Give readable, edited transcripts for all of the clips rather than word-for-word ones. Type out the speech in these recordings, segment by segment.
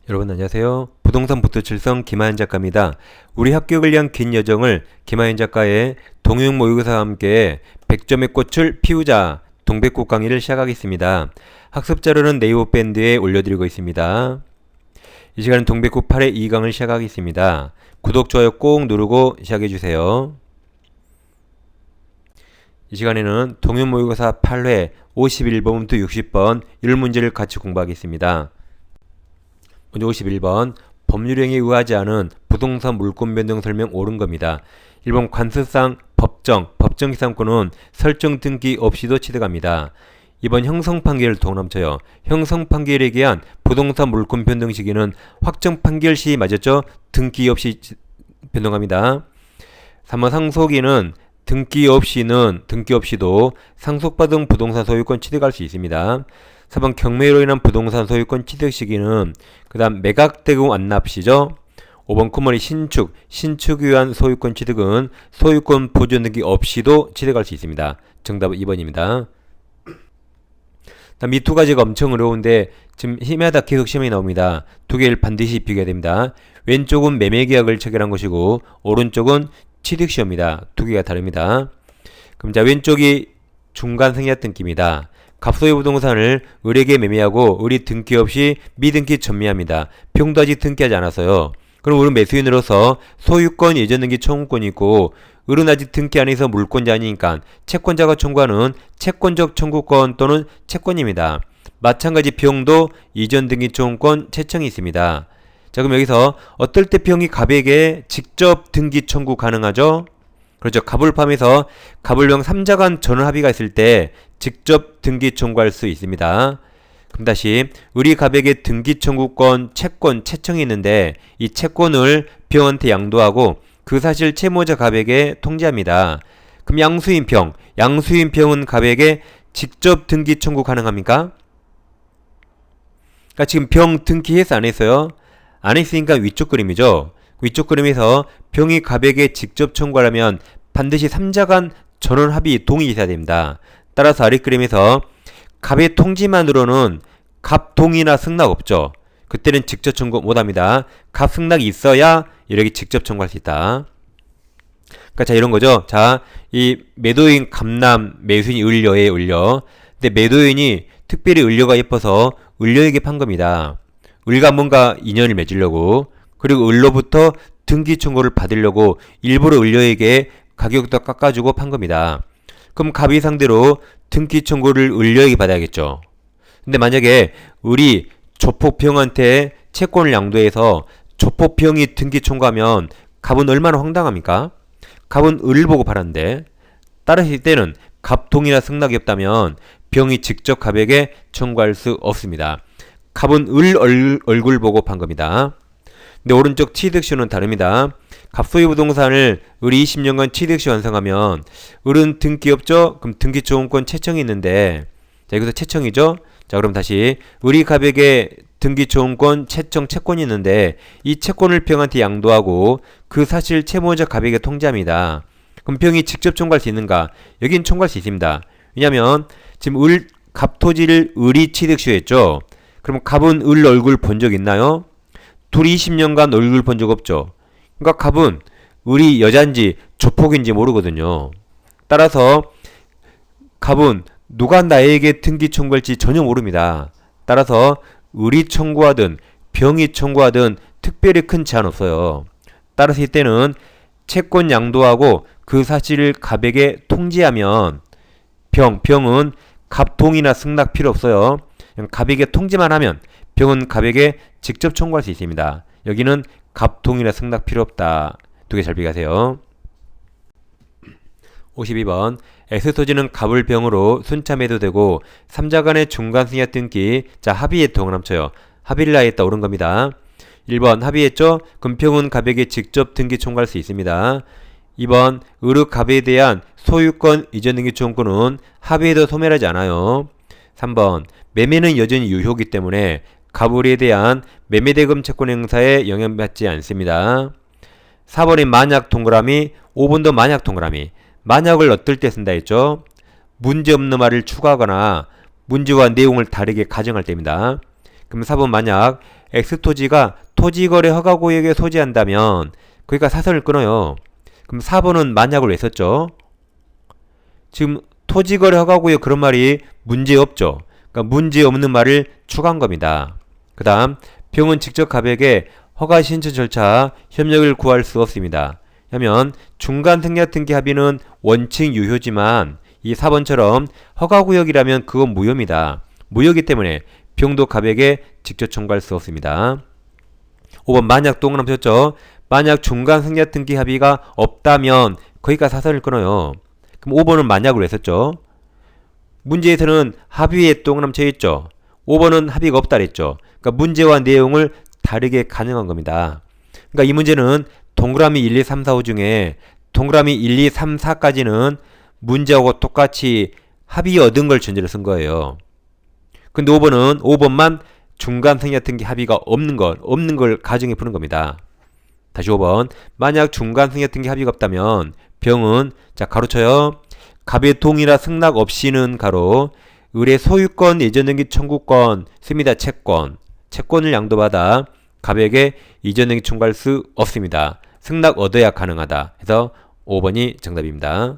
여러분 안녕하세요. 부동산 부토칠성 김하연 작가입니다. 우리 합격을 위한 긴 여정을 김하연 작가의 동행 모의고사와 함께 100점의 꽃을 피우자 동백꽃 강의를 시작하겠습니다. 학습 자료는 네이버 밴드에 올려드리고 있습니다. 이 시간은 동백꽃 8회 2강을 시작하겠습니다. 구독, 좋아요 꼭 누르고 시작해주세요. 이 시간에는 동행 모의고사 8회 51번부터 60번 1문제를 같이 공부하겠습니다. 먼저 51번 법률행위에 의하지 않은 부동산 물권 변동 설명 옳은 겁니다. 1번 관습상 법정 기상권은 설정 등기 없이도 취득합니다. 2번 형성 판결을 동남쳐요. 형성 판결에 의한 부동산 물권 변동 시기는 확정 판결 시 맞았죠? 등기 없이 변동합니다. 3번 상속인은 등기 없이도 상속받은 부동산 소유권 취득할 수 있습니다. 4번 경매로 인한 부동산 소유권 취득 시기는 그 다음 매각되고 완납시죠. 5번 쿠머리 신축에 의한 소유권 취득은 소유권 보존 등기 없이도 취득할 수 있습니다. 정답은 2번입니다. 다음 이 두 가지가 엄청 어려운데 지금 희미하다 계속 시험이 나옵니다. 두 개를 반드시 비교해야 됩니다. 왼쪽은 매매계약을 체결한 것이고 오른쪽은 취득시효입니다. 두 개가 다릅니다. 그럼 자 왼쪽이 중간생략 등기입니다. 갑소유 부동산을 을에게 매매하고 을이 등기 없이 미등기 전매합니다. 병도 아직 등기하지 않았어요. 그럼 을은 매수인으로서 소유권 예전 등기 청구권이 있고 을은 아직 등기 안 해서 물권자 아니니까 채권자가 청구하는 채권적 청구권 또는 채권입니다. 마찬가지 병도 이전 등기 청구권 채청이 있습니다. 자 그럼 여기서 어떨 때 병이 갑에게 직접 등기 청구 가능하죠? 그렇죠. 갑을 포함해서 갑을병 3자 간 전원 합의가 있을 때 직접 등기 청구할 수 있습니다. 그럼 다시 을이 갑에게 등기 청구권, 채권, 채청이 있는데 이 채권을 병한테 양도하고 그 사실 채무자 갑에게 통지합니다. 그럼 양수인 병은 갑에게 직접 등기 청구 가능합니까? 그러니까 지금 병 등기해서 안 했어요? 안 했으니까 위쪽 그림이죠. 위쪽 그림에서 병이 갑에게 직접 청구하려면 반드시 3자 간 전원 합의 동의 있어야 됩니다. 따라서 아래 그림에서 갑의 통지만으로는 갑 동의나 승낙 없죠. 그때는 직접 청구 못합니다. 갑 승낙이 있어야 이렇게 직접 청구할 수 있다. 그러니까 자 이런 거죠. 자 이 매도인 갑남, 매수인이 을려에 을려. 근데 매도인이 특별히 을려가 예뻐서 을려에게 판 겁니다. 을과 뭔가 인연을 맺으려고. 그리고 을로부터 등기 청구를 받으려고 일부러 을려에게 가격도 깎아주고 판 겁니다. 그럼 갑이 상대로 등기 청구를 을려에게 받아야겠죠. 근데 만약에 을이 조폭병한테 채권을 양도해서 조폭병이 등기 청구하면 갑은 얼마나 황당합니까? 갑은 을을 보고 팔았는데 따라서 이때는 갑 동의나 승낙이 없다면 병이 직접 갑에게 청구할 수 없습니다. 갑은 을 얼굴 보고 판 겁니다. 근데 오른쪽 취득시효는 다릅니다. 갑소유 부동산을 을이 20년간 취득시 완성하면 을은 등기 없죠? 그럼 등기초용권 채청이 있는데 자 여기서 채청이죠? 자 그럼 다시 을이 갑에게 등기초용권 채권이 있는데 이 채권을 병한테 양도하고 그 사실 채무자 갑에게 통지합니다. 그럼 병이 직접 청구할 수 있는가? 여긴 청구할 수 있습니다. 왜냐면 지금 갑 토지를 을이 취득시효했죠? 그럼 갑은 을 얼굴 본 적 있나요? 둘이 20년간 얼굴 본 적 없죠. 그러니까 갑은 을이 여잔지 조폭인지 모르거든요. 따라서 갑은 누가 나에게 등기 청구할지 전혀 모릅니다. 따라서 을이 청구하든 병이 청구하든 특별히 큰 제한 없어요. 따라서 이때는 채권 양도하고 그 사실을 갑에게 통지하면 병은 갑 동의나 승낙 필요 없어요. 그냥 갑에게 통지만 하면 병은 갑에게 직접 청구할 수 있습니다. 여기는 갑 동의나 승낙 필요 없다. 두 개 잘 비교하세요. 52번 X토지는 갑을 병으로 순참해도 되고 3자 간의 중간승약 등기 자 합의에 동남쳐요. 합의를 하였다 옳은 겁니다. 1번 합의했죠? 그럼 병은 갑에게 직접 등기 청구할 수 있습니다. 2번 을의 갑에 대한 소유권 이전 등기 청구는 합의에도 소멸하지 않아요. 3번 매매는 여전히 유효이기 때문에 갑을에 대한 매매대금 채권 행사에 영향받지 않습니다. 4번이 만약 동그라미, 5번도 만약 동그라미. 만약을 어떨 때 쓴다 했죠? 문제없는 말을 추가하거나 문제와 내용을 다르게 가정할 때입니다. 그럼 4번 만약 X토지가 토지거래 허가구역에 소지한다면 그러니까 사선을 끊어요. 그럼 4번은 만약을 왜 썼죠? 지금 토지거래 허가구역 그런 말이 문제없죠. 그러니까 문제없는 말을 추가한 겁니다. 그 다음 병은 직접 갑에게 허가 신청 절차 협력을 구할 수 없습니다. 하면 중간 생략 등기 합의는 원칙 유효지만 이 4번처럼 허가구역이라면 그건 무효입니다. 무효이기 때문에 병도 갑에게 직접 청구할 수 없습니다. 5번 만약 동그라미 쳤죠. 만약 중간 생략 등기 합의가 없다면 거기가 사선을 끊어요. 그럼 5번은 만약으로 했었죠. 문제에서는 합의에 동그라미 쳐 있죠. 5번은 합의가 없다 그랬죠. 그러니까 문제와 내용을 다르게 가능한 겁니다. 그러니까 이 문제는 동그라미 1, 2, 3, 4, 5 중에 동그라미 1, 2, 3, 4까지는 문제하고 똑같이 합의 얻은 걸 전제로 쓴 거예요. 근데 5번만 중간 생략 등기 합의가 없는 걸 가정해 푸는 겁니다. 다시 5번. 만약 중간 생략 등기 합의가 없다면 병은 자 가로쳐요. 갑의 동의나 승낙 없이는 가로 을의 소유권 이전 등기 청구권 씁니다. 채권을 양도받아 갑에게 이전 등기 청구할 수 없습니다. 승낙 얻어야 가능하다. 해서 5번이 정답입니다.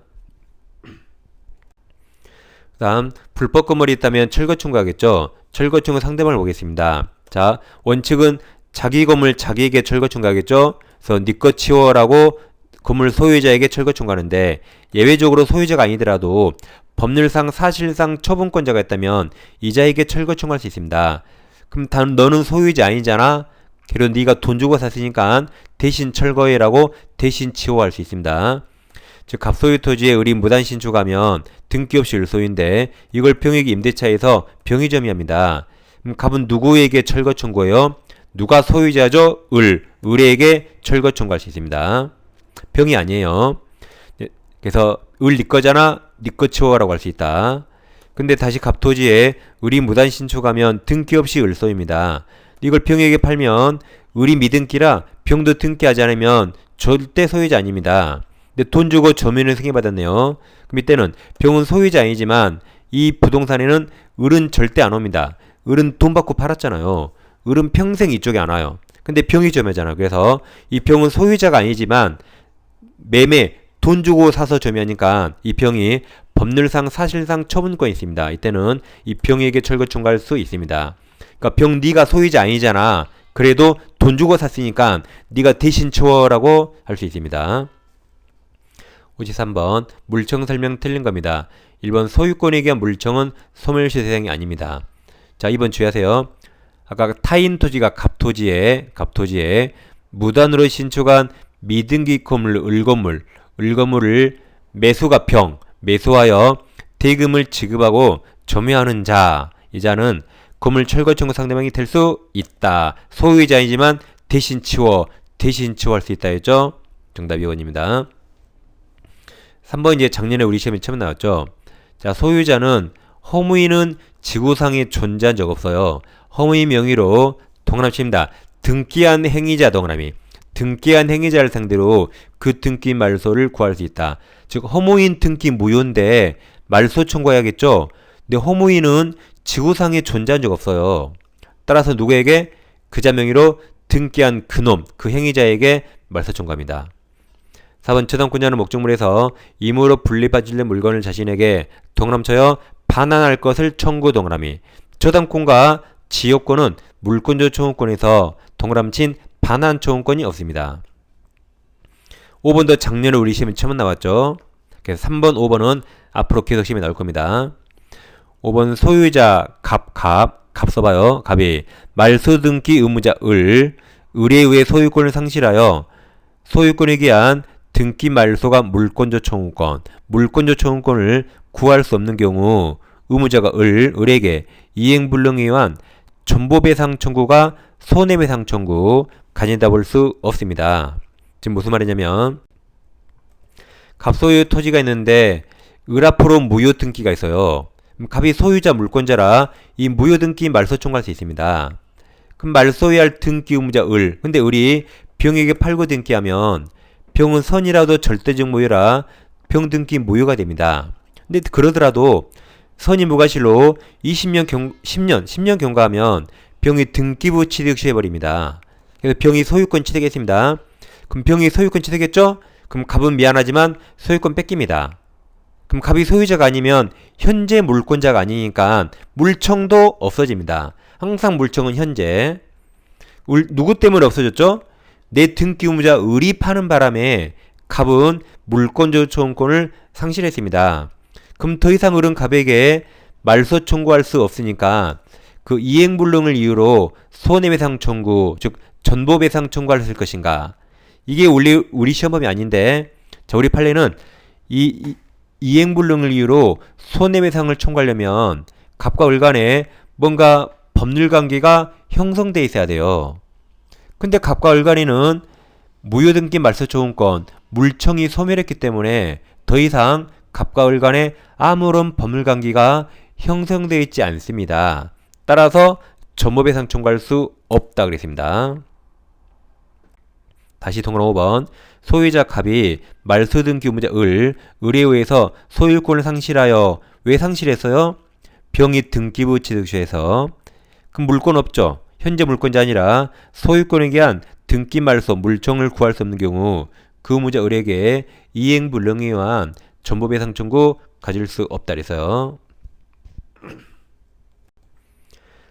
그 다음 불법 건물이 있다면 철거 청구하겠죠. 철거 청구 상대방을 보겠습니다. 자 원칙은 자기 건물 자기에게 철거 청구하겠죠. 그래서 네 것 치워라고 건물 소유자에게 철거 청구하는데 예외적으로 소유자가 아니더라도 법률상 사실상 처분권자가 있다면 이자에게 철거 청구할 수 있습니다. 그럼 너는 소유자 아니잖아. 그래도 네가 돈 주고 샀으니까 대신 철거해라고 대신 치워할 수 있습니다. 즉 갑소유 토지에 을이 무단 신축하면 등기 없이 을소유인데 이걸 병익 임대차에서 병의점유합니다. 그럼 갑은 누구에게 철거 청구해요? 누가 소유자죠? 을에게 철거 청구할 수 있습니다. 병이 아니에요. 그래서 을 네 거잖아. 네 거 치워라고 할 수 있다. 근데 다시 갑토지에 을이 무단 신축하면 등기 없이 을소유입니다. 이걸 병에게 팔면 을이 미등기라 병도 등기하지 않으면 절대 소유자 아닙니다. 근데 돈 주고 점유를 승인받았네요. 그럼 이때는 병은 소유자 아니지만 이 부동산에는 을은 절대 안 옵니다. 을은 돈 받고 팔았잖아요. 을은 평생 이쪽에 안 와요. 근데 병이 점유잖아요. 그래서 이 병은 소유자가 아니지만 매매 돈 주고 사서 점유하니까 이 병이 법률상 사실상 처분권이 있습니다. 이때는 이 병에게 철거 청구할 수 있습니다. 그러니까 병 네가 소유자 아니잖아. 그래도 돈 주고 샀으니까 네가 대신 치워라고 할 수 있습니다. 53번 물청 설명 틀린 겁니다. 1번 소유권에 의한 물청은 소멸시 대상이 아닙니다. 자 2번 주의하세요. 아까 타인 토지가 갑토지에 무단으로 신축한 미등기 건물 을건물을 매수가 매수하여 대금을 지급하고 점유하는 자 이 자는 건물 철거 청구 상대방이 될 수 있다. 소유자이지만 대신 치워할 수 있다 했죠. 정답 2번입니다. 3번 이제 작년에 우리 시험에 처음 나왔죠. 자 소유자는 허무인은 지구상에 존재한 적 없어요. 허무인 명의로 동그라미 칩니다. 등기한 행위자 동그라미. 등기한 행위자를 상대로 그 등기 말소를 구할 수 있다. 즉 허무인 등기 무효인데 말소 청구해야겠죠. 근데 허무인은 지구상에 존재한 적 없어요. 따라서 누구에게? 그자 명의로 등기한 그놈, 그 행위자에게 말소 청구합니다. 4번 저당권자는 목적물에서 임으로 분리받을 물건을 자신에게 동그라미 쳐요. 반환할 것을 청구 동그라미. 저당권과 지역권은 물권조 청구권에서 동그라미 친 반환 청구권이 없습니다. 5번도 작년에 우리 시험에 처음 나왔죠. 그래서 3번, 5번은 앞으로 계속 시험에 나올 겁니다. 5번 소유자 갑 써봐요. 갑이 말소등기 의무자 을에 의해 소유권을 상실하여 소유권에 기한 등기 말소가 물권조 청구권을 구할 수 없는 경우 의무자가 을에게 이행불능에 의한 전보배상 청구가 손해배상 청구 가진다 볼 수 없습니다. 지금 무슨 말이냐면 갑소유 토지가 있는데 을 앞으로 무효 등기가 있어요. 갑이 소유자 물권자라 이 무효 등기 말소 청구할 수 있습니다. 그럼 말소해야 할 등기 의무자 근데 을이 병에게 팔고 등기하면 병은 선이라도 절대적 무효라 병 등기 무효가 됩니다. 근데 그러더라도 선이 무과실로 10년 경과하면 병이 등기부 취득 시해버립니다. 그래서 병이 소유권 취득했습니다. 그럼 병이 소유권 취득했죠? 그럼 갑은 미안하지만 소유권 뺏깁니다. 그럼 갑이 소유자가 아니면 현재 물권자가 아니니까 물청도 없어집니다. 항상 물청은 현재. 누구 때문에 없어졌죠? 내 등기의무자 을이 파는 바람에 갑은 물권조청권을 상실했습니다. 그럼 더 이상 을은 갑에게 말소 청구할 수 없으니까 그 이행불능을 이유로 손해배상 청구, 즉 전보배상 청구를 했을 것인가? 이게 우리 시험범위 아닌데, 자, 우리 판례는 이행불능을 이유로 손해배상을 청구하려면 갑과 을 간에 뭔가 법률관계가 형성돼 있어야 돼요. 근데 갑과 을 간에는 무효등기 말소청구권, 물청이 소멸했기 때문에 더 이상 갑과 을 간에 아무런 법률관계가 형성되어 있지 않습니다. 따라서 전보배상 청구할 수 없다 그랬습니다. 다시 통으로 5번. 소유자 갑이 말소등기 의무자 을에 의해서 소유권을 상실하여, 왜 상실했어요? 병이 등기부 취득시에서. 그럼 물권 없죠? 현재 물권자 아니라 소유권에 대한 등기 말소, 물청을 구할 수 없는 경우 그 의무자 을에게 이행불능에 의한 전보배상 청구 가질 수 없다 그래서요.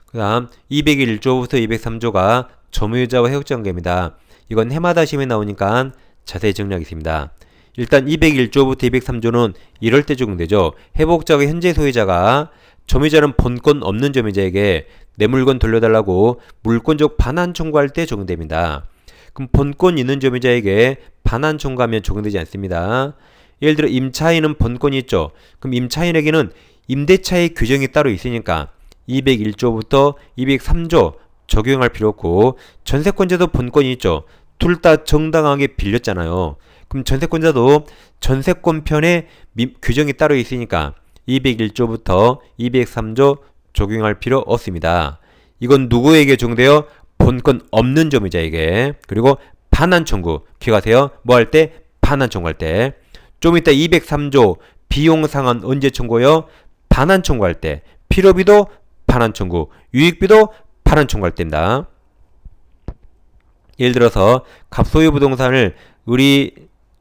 그 다음 201조부터 203조가 점유자와 해독자 관계입니다. 이건 해마다 시험에 나오니까 자세히 정리하겠습니다. 일단 201조부터 203조는 이럴 때 적용되죠. 해복자가 현재 소유자가 점유자는 본권 없는 점유자에게 내 물건 돌려달라고 물권적 반환 청구할 때 적용됩니다. 그럼 본권 있는 점유자에게 반환 청구하면 적용되지 않습니다. 예를 들어 임차인은 본권이 있죠. 그럼 임차인에게는 임대차의 규정이 따로 있으니까 201조부터 203조 적용할 필요 없고, 전세권자도 본권이 있죠. 둘 다 정당하게 빌렸잖아요. 그럼 전세권자도 전세권편에 규정이 따로 있으니까 201조부터 203조 적용할 필요 없습니다. 이건 누구에게 적용돼요? 본권 없는 점유자에게. 그리고 반환 청구 기억하세요. 뭐 할 때? 반환 청구할 때. 좀 이따 203조 비용 상환 언제 청구해요? 반환 청구할 때. 필요비도 반환 청구, 유익비도 반환 청구할 때입니다. 예를 들어서 갑소유 부동산을 을이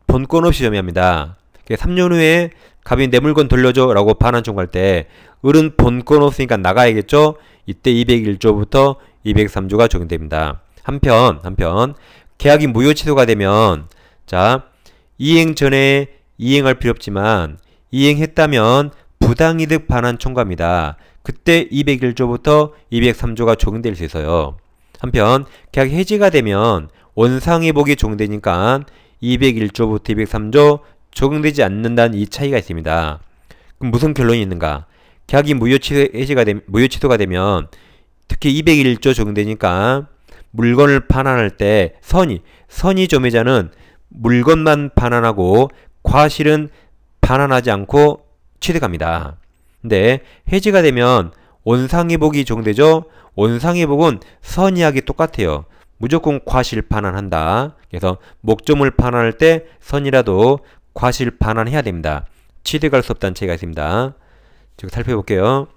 본권 없이 점유합니다. 3년 후에 갑이 내 물건 돌려줘 라고 반환 청구할 때 을은 본권 없으니까 나가야겠죠? 이때 201조부터 203조가 적용됩니다. 한편 계약이 무효 취소가 되면, 자, 이행 전에 이행할 필요 없지만 이행했다면 부당이득 반환 청구합니다. 그때 201조부터 203조가 적용될 수 있어요. 한편 계약 해지가 되면 원상회복이 적용되니까 201조부터 203조 적용되지 않는다는 이 차이가 있습니다. 그럼 무슨 결론이 있는가? 계약이 무효 취소가 되면 특히 201조 적용되니까 물건을 반환할 때 선의 점유자는 물건만 반환하고 과실은 반환하지 않고 취득합니다. 근데 해지가 되면 원상회복이 적용되죠. 원상회복은 선의하기 똑같아요. 무조건 과실 반환한다. 그래서 목적물 반환할 때 선이라도 과실 반환해야 됩니다. 취득할 수 없다는 차이가 있습니다. 지금 살펴볼게요.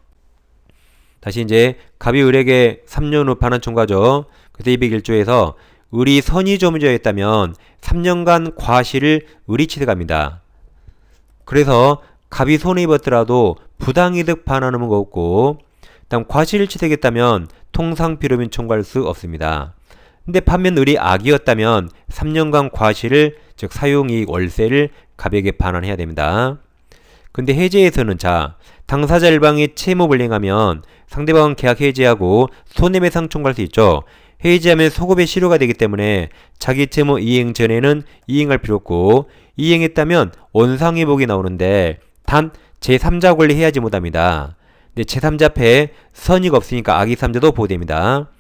다시 이제 갑이 을에게 3년 후 반환 청구하죠. 그래서 201조에서 을이 선의 점유자였다면 3년간 과실을 을이 취득합니다. 그래서 갑이 손해입었더라도 부당이득 반환 의무가 없고, 다음 과실을 취득했다면 통상필요빈 청구할 수 없습니다. 근데 반면 을이 악이었다면 3년간 과실을, 즉 사용이익 월세를 갑에게 반환해야 됩니다. 근데 해지에서는, 자, 당사자 일방이 채무를 행하면 상대방은 계약 해지하고 손해배상 청구할 수 있죠. 해지하면 소급의 실효가 되기 때문에 자기 채무 이행 전에는 이행할 필요 없고, 이행했다면 원상회복이 나오는데 단 제3자 권리 해야지 못합니다. 근데 제3자 패에 선의가 없으니까 악의 3자도 보호됩니다.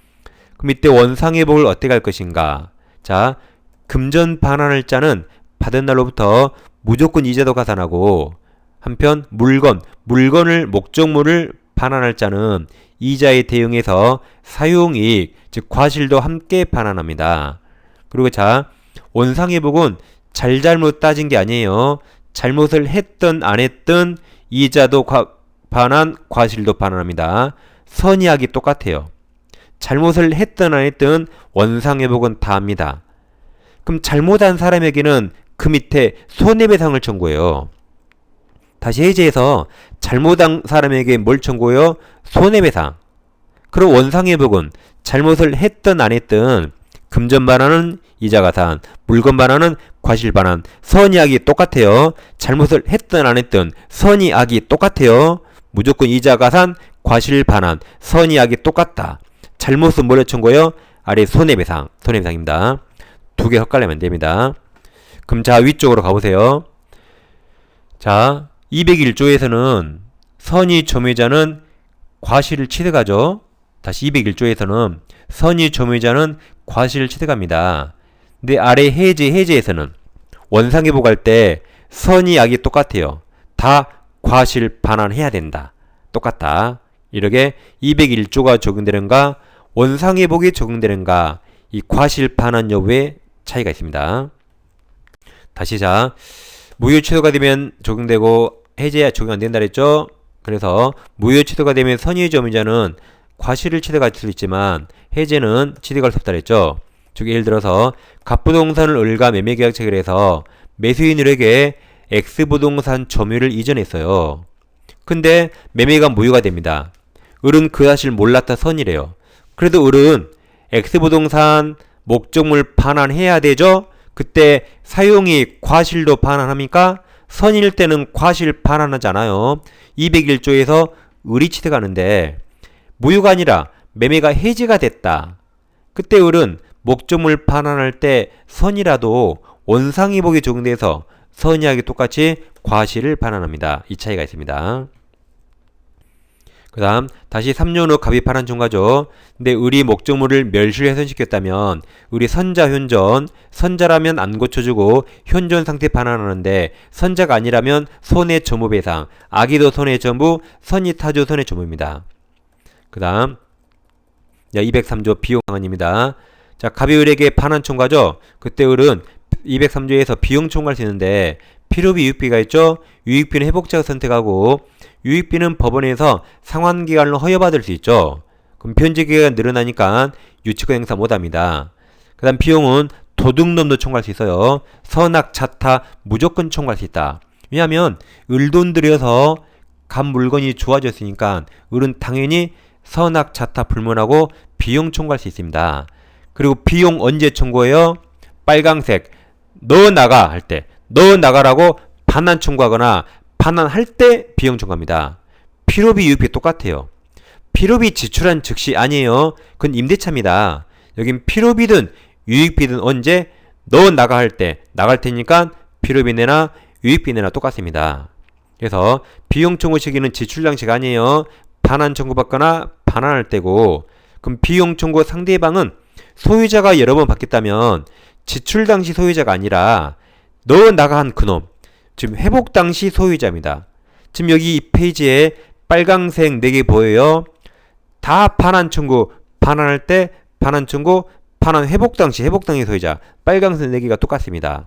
그럼 이때 원상회복을 어떻게 할 것인가? 자, 금전 반환할 자는 받은 날로부터 무조건 이자도 가산하고, 한편 물건을 목적물을 반환할 자는 이자에 대응해서 사용이익, 즉 과실도 함께 반환합니다. 그리고 자, 원상회복은 잘잘못 따진 게 아니에요. 잘못을 했든 안 했든 이자도 반환, 과실도 반환합니다. 선의하기 똑같아요. 잘못을 했든 안 했든 원상회복은 다 합니다. 그럼 잘못한 사람에게는 그 밑에 손해배상을 청구해요. 다시 해제해서 잘못한 사람에게 뭘 청구해요? 손해배상. 그리고 원상회복은 잘못을 했든 안 했든 금전 반환은 이자가산, 물건 반환은 과실반환, 선의악이 똑같아요. 잘못을 했든 안 했든 선의악이 똑같아요. 무조건 이자가산, 과실반환, 선의악이 똑같다. 잘못은 뭐를 청구해요? 아래 손해배상, 손해배상입니다. 두 개 헷갈리면 안 됩니다. 그럼 자, 위쪽으로 가보세요. 자, 201조에서는 선의 점유자는 과실을 취득하죠. 다시 201조에서는 선의 점유자는 과실을 취득합니다. 근데 아래 해제에서는 원상회복할 때 선의악이 똑같아요. 다 과실 반환해야 된다. 똑같다. 이렇게 201조가 적용되는가, 원상회복이 적용되는가, 이 과실 반환 여부에 차이가 있습니다. 다시 자, 무효 취소가 되면 적용되고 해제야 적용 안 된다 그랬죠? 그래서 무효 취소가 되면 선의 점유자는 과실을 취득할 수 있지만 해제는 취득할 수 없다 그랬죠? 즉 예를 들어서 갑부동산을 을과 매매계약 체결해서 매수인들에게 X부동산 점유를 이전했어요. 근데 매매가 무효가 됩니다. 을은 그 사실 몰랐다 선이래요. 그래도 을은 X부동산 목적물 반환해야 되죠? 그때 사용이 과실도 반환합니까? 선일 때는 과실 반환하잖아요. 201조에서 을이 취득하는데 무효가 아니라 매매가 해지가 됐다. 그때 을은 목적물 반환할 때 선이라도 원상회복이 적용돼서 선의하기 똑같이 과실을 반환합니다. 이 차이가 있습니다. 그 다음 다시 3년 후 갑이 반환 총괄죠. 근데 을이 목적물을 멸실훼손시켰다면 을이 선자 현존, 선자라면 안 고쳐주고 현존 상태 반환하는데 선자가 아니라면 손해점유배상, 악의도 손해점유, 선의타주 손해점유입니다. 그 다음 203조 비용상환입니다. 자, 갑이 을에게 반환 총괄죠. 그때 을은 203조에서 비용 총괄 수 있는데 필요비 유익비가 있죠. 유익비는 회복자가 선택하고 유익비는 법원에서 상환기간을 허여받을 수 있죠. 그럼 변제기간이 늘어나니까 유치권 행사 못합니다. 그 다음 비용은 도둑놈도 청구할 수 있어요. 선악, 자타 무조건 청구할 수 있다. 왜냐하면 을돈 들여서 간 물건이 좋아졌으니까 을은 당연히 선악, 자타 불문하고 비용 청구할 수 있습니다. 그리고 비용 언제 청구해요? 빨강색 너 나가 할 때, 너 나가라고 반환 청구하거나 반환할 때 비용 청구합니다. 필요비 유익비 똑같아요. 필요비 지출한 즉시 아니에요. 그건 임대차입니다. 여긴 필요비든 유익비든 언제 너 나가 할 때 나갈 테니까 필요비 내나 유익비 내나 똑같습니다. 그래서 비용 청구 시기는 지출 당시가 아니에요. 반환 청구받거나 반환할 때고, 그럼 비용 청구 상대방은 소유자가 여러 번 바뀌었다면 지출 당시 소유자가 아니라 너 나가 한 그놈, 지금 회복 당시 소유자입니다. 지금 여기 이 페이지에 빨강색 4개 보여요. 다 반환 청구, 반환할 때 반환 청구, 반환 회복 당시 소유자. 빨강색 4개가 똑같습니다.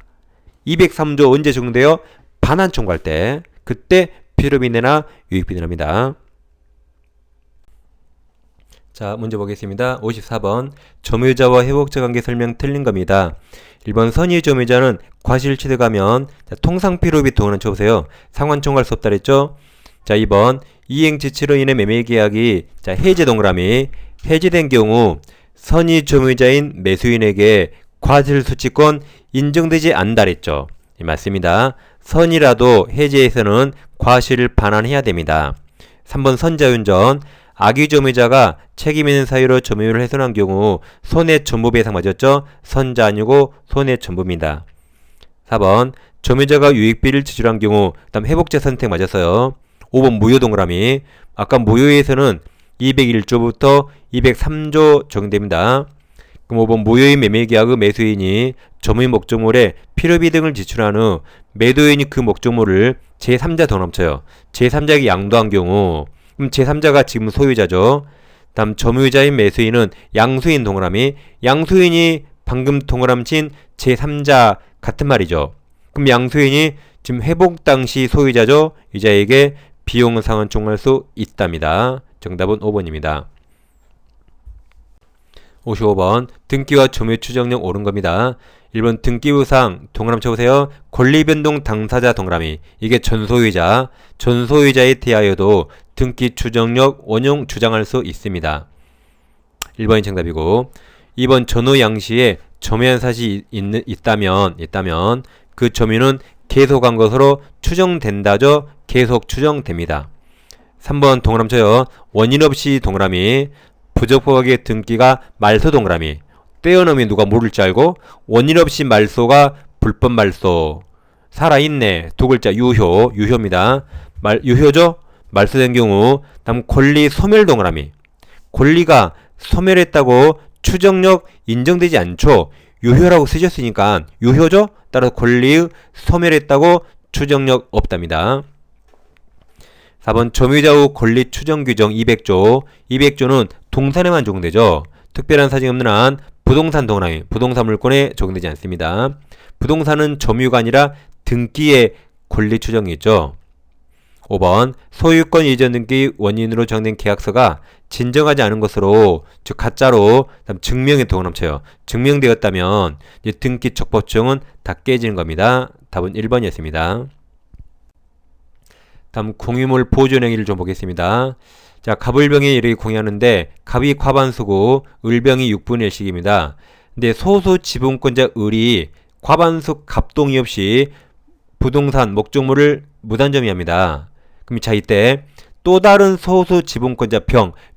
203조 언제 적용돼요? 반환 청구할 때. 그때 필요비 내나 유익비 내랍니다. 자, 문제 보겠습니다. 54번. 점유자와 회복자 관계 설명 틀린 겁니다. 1번 선의 점유자는 과실 취득하면, 자, 통상 필요비 동원은 쳐보세요. 상환 청구할 수 없다 그랬죠? 자, 2번 이행 지치로 인해 매매 계약이, 자, 해제 동그라미, 해제된 경우 선의 점유자인 매수인에게 과실 수취권 인정되지 않는다 그랬죠? 맞습니다. 선이라도 해제에서는 과실을 반환해야 됩니다. 3번 선자윤전, 악의 점유자가 책임 있는 사유로 점유를 훼손한 경우 손해전부배상 맞았죠? 선자 아니고 손해전부입니다. 4번 점유자가 유익비를 지출한 경우, 그 다음 회복자 선택 맞았어요. 5번 무효 동그라미, 아까 무효에서는 201조부터 203조 적용됩니다. 그럼 5번 무효인 매매계약의 매수인이 점유 목적물에 필요비 등을 지출한 후 매도인이 그 목적물을 제3자 더 넘쳐요. 제3자에게 양도한 경우, 그럼 제3자가 지금 소유자죠. 다음 점유자인 매수인은 양수인 동그라미, 양수인이 방금 동그라미 친 제3자 같은 말이죠. 그럼 양수인이 지금 회복 당시 소유자죠. 이자에게 비용 상환 청구할 수 있답니다. 정답은 5번입니다. 55번 등기와 점유 추정력 옳은 겁니다. 1번 등기부상 동그라미 쳐보세요. 권리변동 당사자 동그라미. 이게 전소유자. 전소유자에 대하여도 등기 추정력 원용 주장할 수 있습니다. 1번이 정답이고 2번 전후 양시에 점유한 사실이 있다면 그 점유는 계속한 것으로 추정된다죠. 계속 추정됩니다. 3번 동그라미 쳐요. 원인 없이 동그라미. 부적법하게 등기가 말소 동그라미. 떼어넣으면 누가 모를 줄 알고 원인 없이 말소가 불법 말소. 살아있네. 두 글자 유효입니다. 유효죠? 말소된 경우. 다음 권리 소멸 동그라미. 권리가 소멸했다고 추정력 인정되지 않죠. 유효라고 쓰셨으니까 유효죠? 따라서 권리의 소멸했다고 추정력 없답니다. 4번 점유자 후 권리 추정 규정 200조. 200조는 동산에만 적용되죠. 특별한 사정이 없는 한 부동산 동그라미. 부동산 물권에 적용되지 않습니다. 부동산은 점유가 아니라 등기의 권리 추정이죠. 5번 소유권 이전 등기 원인으로 정된 계약서가 진정하지 않은 것으로 즉 가짜로 증명에 동그라미 쳐요. 증명되었다면 등기 적법 추정은 다 깨지는 겁니다. 답은 1번이었습니다. 다음 공유물 보존 행위를 좀 보겠습니다. 자, 갑을병이 이렇게 공유하는데 갑이 과반수고 을병이 6분의 1씩입니다. 근데 소수 지분권자 을이 과반수 갑동의 없이 부동산 목적물을 무단점유합니다. 그럼 자 이때 또 다른 소수 지분권자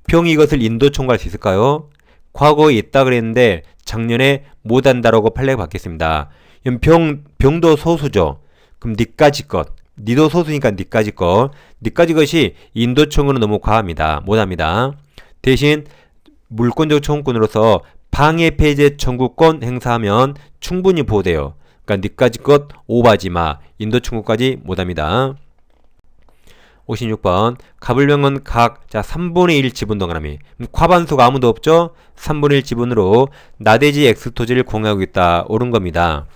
병이 이것을 인도 청구할 수 있을까요? 과거에 있다 그랬는데 작년에 못한다라고 판례가 바뀌었습니다. 병도 소수죠. 그럼 니까지 것. 니도 소수니까 니까지 것. 니까지 것이 인도 청구는 너무 과합니다. 못합니다. 대신 물권적 청구권으로서 방해 폐제 청구권 행사하면 충분히 보호돼요. 그러니까 니까지 것 오바지마. 인도 청구까지 못합니다. 56번 갑을병은 각 3분의 1 지분 동그라미. 과반수가 아무도 없죠? 3분의 1 지분으로 나대지 X토지를 공유하고 있다. 옳은 겁니다.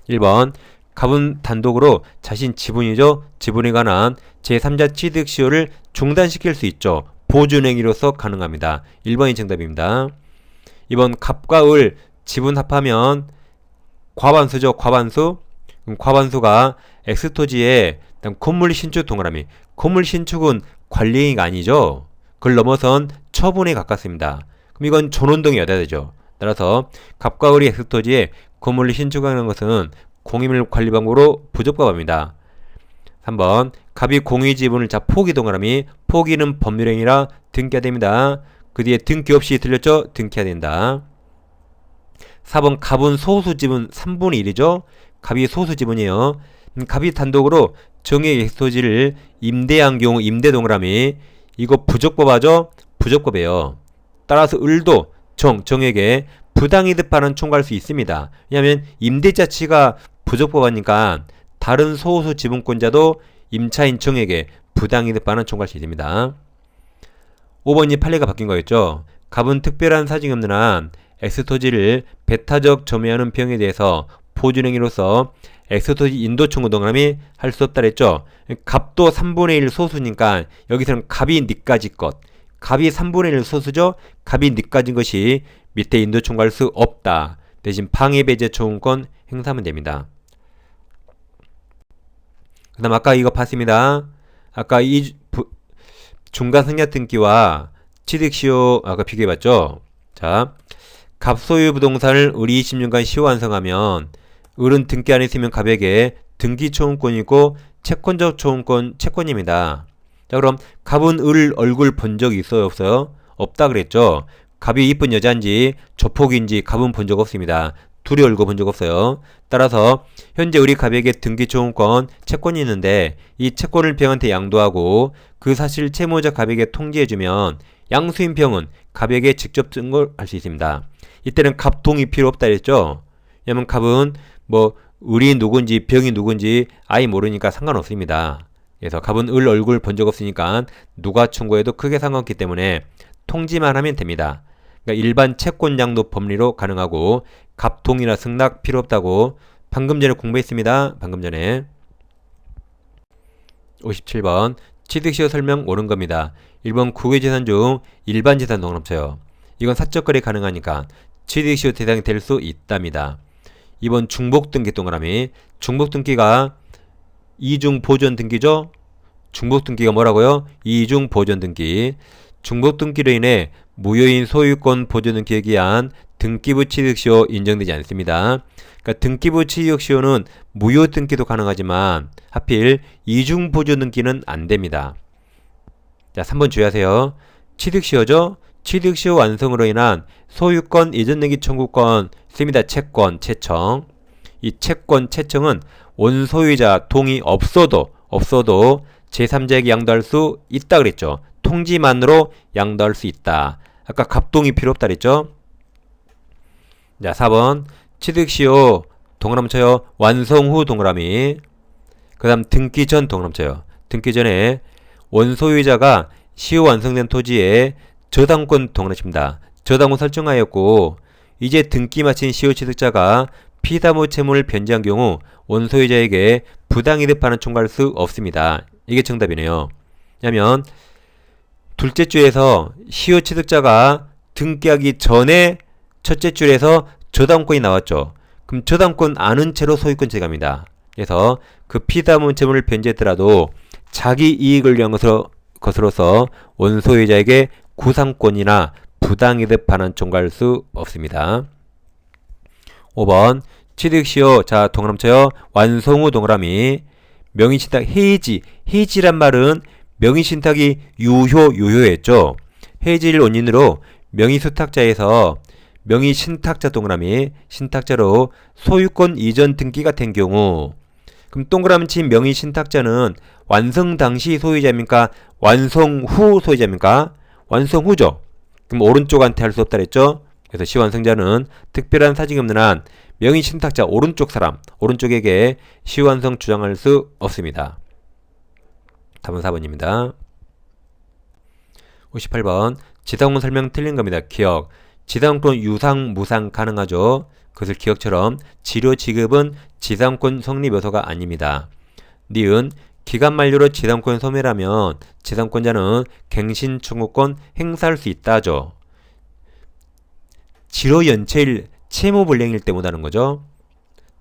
1번 갑은 단독으로 자신 지분이죠. 지분에 관한 제3자 취득 시효를 중단시킬 수 있죠. 보존행위로서 가능합니다. 1번이 정답입니다. 2번 갑과 을 지분 합하면 과반수죠. 과반수. 그럼 과반수가 X토지에 건물 신축 동그라미. 건물 신축은 관리행위가 아니죠. 그걸 넘어선 처분에 가깝습니다. 그럼 이건 존원동이어야 되죠. 따라서 갑과 을이 X토지에 건물을 신축하는 것은 공유물 관리 방법으로 부적법합니다. 3번 갑이 공유 지분을 포기 동그라미. 포기는 법률행위라 등기해야 됩니다. 그 뒤에 등기 없이 들렸죠? 등기해야 된다. 4번 갑은 소수 지분 3분의 1이죠? 갑이 소수 지분이에요. 갑이 단독으로 정액 X토지를 임대한 경우 임대 동그라미. 이거 부적법하죠? 부적법이에요. 따라서 을도 정액에 부당이득반환 청구할 수 있습니다. 왜냐하면 임대자치가 부적법하니까 다른 소수 지분권자도 임차인 정액에 부당이득반환 청구할 수 있습니다. 5번이 판례가 바뀐 거였죠. 갑은 특별한 사정이 없는 한 X토지를 배타적 점유하는 병에 대해서 보존행위로서 X토지 인도 청구 동그라미 할 수 없다 그랬죠. 갑도 3분의 1 소수니까 여기서는 갑이 니까지 것. 갑이 3분의 1 소수죠. 갑이 니까진 것이 밑에 인도 청구할 수 없다. 대신 방해 배제 청구권 행사하면 됩니다. 그 다음 아까 이거 봤습니다. 아까 이 중간 승낙 등기와 취득시효 아까 비교해봤죠. 자, 갑소유 부동산을 을이 20년간 시효 완성하면 을은 등기 안 했으면 갑에게 등기 초음권이고 채권적 초음권 채권입니다. 자, 그럼 갑은 을 얼굴 본 적이 있어요? 없어요? 없다 그랬죠. 갑이 이쁜 여자인지 조폭인지 갑은 본 적 없습니다. 둘이 얼굴 본 적 없어요. 따라서 현재 우리 갑에게 등기 초음권 채권이 있는데 이 채권을 병한테 양도하고 그 사실 채무자 갑에게 통지해주면 양수인 병은 갑에게 직접 증거할 수 있습니다. 이때는 갑 동의 필요 없다 했죠. 왜냐면 갑은 을이 누군지 병이 누군지 아예 모르니까 상관없습니다. 그래서 갑은 을 얼굴 본 적 없으니까 누가 청구해도 크게 상관없기 때문에 통지만 하면 됩니다. 그러니까 일반 채권 양도 법리로 가능하고 갑 동의나 승낙 필요 없다고 방금 전에 공부했습니다. 방금 전에. 57번 취득시효 설명 옳은 겁니다. 1번 국유재산 중 일반 재산 동그라미 쳐요. 이건 사적거래 가능하니까 취득시효 대상이 될 수 있답니다. 이번 중복등기 동그라미. 중복등기가 이중보존등기죠. 중복등기가 뭐라고요? 이중보존등기. 중복등기로 인해 무효인 소유권 보존등기에 기한 등기부 취득시효 인정되지 않습니다. 그러니까 등기부 취득시효는 무효 등기도 가능하지만 하필 이중보존등기는 안됩니다. 자, 3번 주의하세요. 취득시효죠. 취득시효 완성으로 인한 소유권 이전등기 청구권 씁니다. 채권, 채청. 이 채권, 채청은 원소유자 동의 없어도 제3자에게 양도할 수 있다 그랬죠. 통지만으로 양도할 수 있다. 아까 갑동의 필요 없다 그랬죠. 자, 4번 취득시효 동그라미 쳐요. 완성 후 동그라미. 그 다음 등기 전 동그라미 쳐요. 등기 전에 원소유자가 시효 완성된 토지에 저당권 동그라미 칩니다. 저당권 설정하였고 이제 등기 마친 시효 취득자가 피담보 채무를 변제한 경우 원소유자에게 부당이득반환 청구할 수 없습니다. 이게 정답이네요. 왜냐하면 둘째 줄에서 시효 취득자가 등기하기 전에 첫째 줄에서 저당권이 나왔죠. 그럼 저당권 아는 채로 소유권 제각입니다. 그래서 그 피담보 채무를 변제했더라도 자기 이익을 위한 것으로서 원소유자에게 구상권이나 부당이득 반환 청구할 수 없습니다. 5번 취득시효. 자, 동그라미 쳐요. 완성 후 동그라미. 명의신탁 해지. 해지란 말은 명의신탁이 유효했죠. 해지를 원인으로 명의수탁자에서 명의신탁자 동그라미 신탁자로 소유권 이전 등기가 된 경우, 그럼 동그라미 친 명의신탁자는 완성 당시 소유자입니까? 완성 후 소유자입니까? 완성 후죠. 그럼 오른쪽한테 할 수 없다 그랬죠? 그래서 시완성자는 특별한 사직이 없는 한 명의신탁자 오른쪽 사람, 오른쪽에게 시완성 주장할 수 없습니다. 답은 4번입니다. 58번 지상권 설명 틀린 겁니다. 기억. 지상권 유상, 무상 가능하죠. 그것을 기억처럼 지료 지급은 지상권 성립 요소가 아닙니다. 니은 기간 만료로 지상권 소멸하면 지상권자는 갱신 청구권 행사할 수 있다죠. 지로 연체일 채무 불이행일 때 못하는 거죠.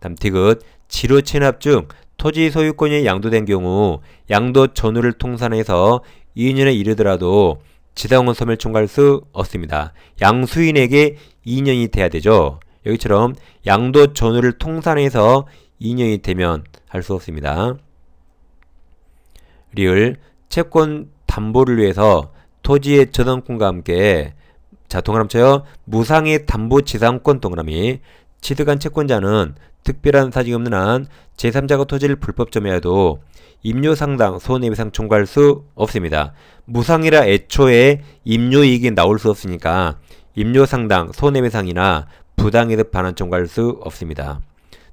다음 디귿 지로 체납 중 토지 소유권이 양도된 경우 양도 전후를 통산해서 2년에 이르더라도 지상권 소멸 청구할 수 없습니다. 양수인에게 2년이 돼야 되죠. 여기처럼 양도 전후를 통산해서 2년이 되면 할 수 없습니다. 리을 채권 담보를 위해서 토지의 저당권과 함께 자, 동그라미 쳐요. 무상의 담보 지상권 동그라미. 취득한 채권자는 특별한 사직이 없는 한 제3자가 토지를 불법 점유해도 임료상당 손해배상 청구할 수 없습니다. 무상이라 애초에 임료이익이 나올 수 없으니까 임료상당 손해배상이나 부당이득 반환 청구할 수 없습니다.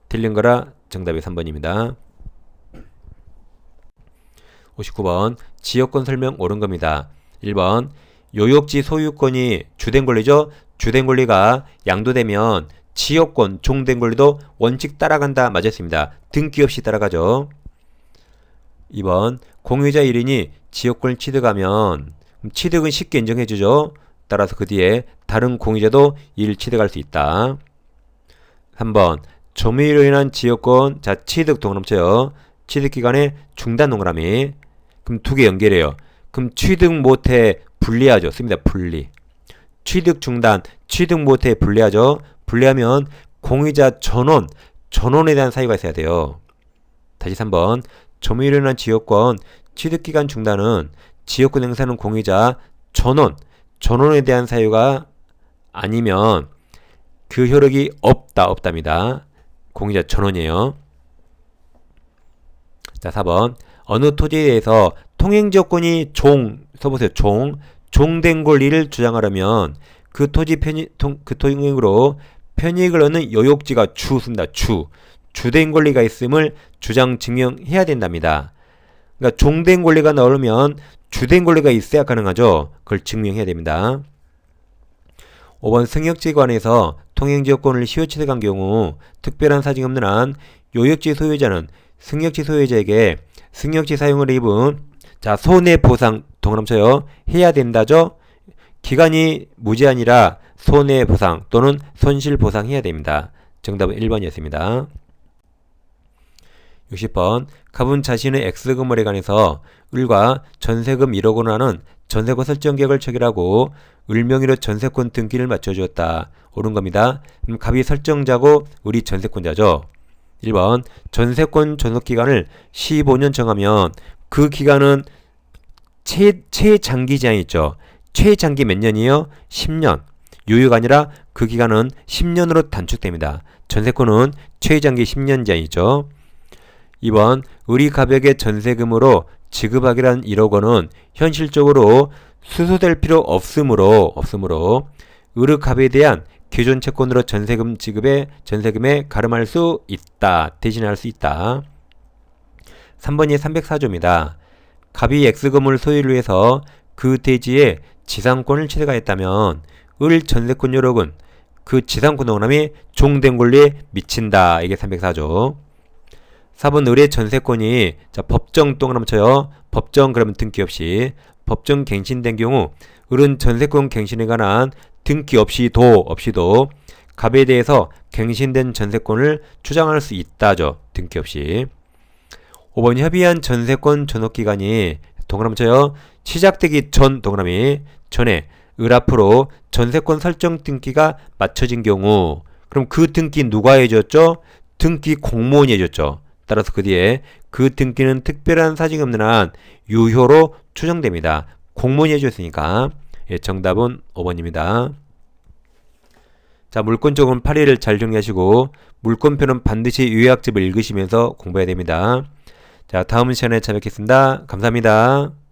틀린 거라 정답이 3번입니다. 59번 지역권 설명 옳은 겁니다. 1번 요역지 소유권이 주된 권리죠. 주된 권리가 양도되면 지역권, 종된 권리도 원칙 따라간다. 맞았습니다. 등기 없이 따라가죠. 2번 공유자 1인이 지역권을 취득하면 취득은 쉽게 인정해주죠. 따라서 그 뒤에 다른 공유자도 이를 취득할 수 있다. 3번 점유로 인한 지역권 자 취득 동그라미 쳐요. 취득기간에 중단 동그라미. 그럼 두 개 연결해요. 그럼 취득 못해 분리하죠. 씁니다. 분리. 취득 중단, 취득 못해 분리하죠. 분리하면 공유자 전원에 대한 사유가 있어야 돼요. 다시 3번 점유로 인한 지역권 취득기간 중단은 지역권 행사는 공유자 전원에 대한 사유가 아니면 그 효력이 없답니다. 공유자 전원이에요. 자, 4번 어느 토지에 대해서 통행지역권이 써보세요. 종된 권리를 주장하려면 그 토지 그 통행으로 편익을 얻는 요역지가 씁니다. 주된 권리가 있음을 주장 증명해야 된답니다. 그러니까 종된 권리가 나오려면 주된 권리가 있어야 가능하죠. 그걸 증명해야 됩니다. 5번 승역지에 관해서 통행지역권을 시효 취득한 경우 특별한 사정이 없는 한 요역지 소유자는 승역지 소유자에게 승역지 사용을 입은 자 손해보상 동그라미 쳐요. 해야 된다죠. 기간이 무제한이라 손해보상 또는 손실보상해야 됩니다. 정답은 1번이었습니다. 60번 갑은 자신의 X금물에 관해서 을과 전세금 1억 원 하는 전세권 설정계획을 체결하고 을 명의로 전세권 등기를 맞춰주었다. 옳은 겁니다. 그럼 갑이 설정자고 을이 전세권자죠. 1번 전세권 존속기간을 15년 정하면 그 기간은 최장기 제한이 있죠. 최장기 몇 년이요? 10년. 유효가 아니라 그 기간은 10년으로 단축됩니다. 전세권은 최장기 10년 제한이죠. 2번 을이 갑에게 전세금으로 지급하기란 1억 원은 현실적으로 수수될 필요 없으므로 을의 갑에 대한 기존 채권으로 전세금 지급에 전세금에 가름할 수 있다. 대신할 수 있다. 3번이 304조입니다. 갑이 X금을 소유를 위해서 그 대지에 지상권을 취득하였다면 을 전세권 요력은 그 지상권 동그라미 종된 권리에 미친다. 이게 304조. 4번 을의 전세권이 법정 동그라미 쳐요. 법정 그러면 등기 없이 법정 갱신된 경우 을은 전세권 갱신에 관한 등기 없이도 갑에 대해서 갱신된 전세권을 주장할 수 있다죠. 등기 없이. 5번 협의한 전세권 존속기간이 동그라미 쳐요. 시작되기 전 동그라미 전에 을 앞으로 전세권 설정 등기가 맞춰진 경우 그럼 그 등기 누가 해줬죠? 등기 공무원이 해줬죠. 따라서 그 뒤에 그 등기는 특별한 사정이 없는 한 유효로 추정됩니다. 공무원이 해줬으니까 정답은 5번입니다. 자, 물권 쪽은 8일을 잘 정리하시고 물권표는 반드시 요약집을 읽으시면서 공부해야 됩니다. 자, 다음 시간에 찾아뵙겠습니다. 감사합니다.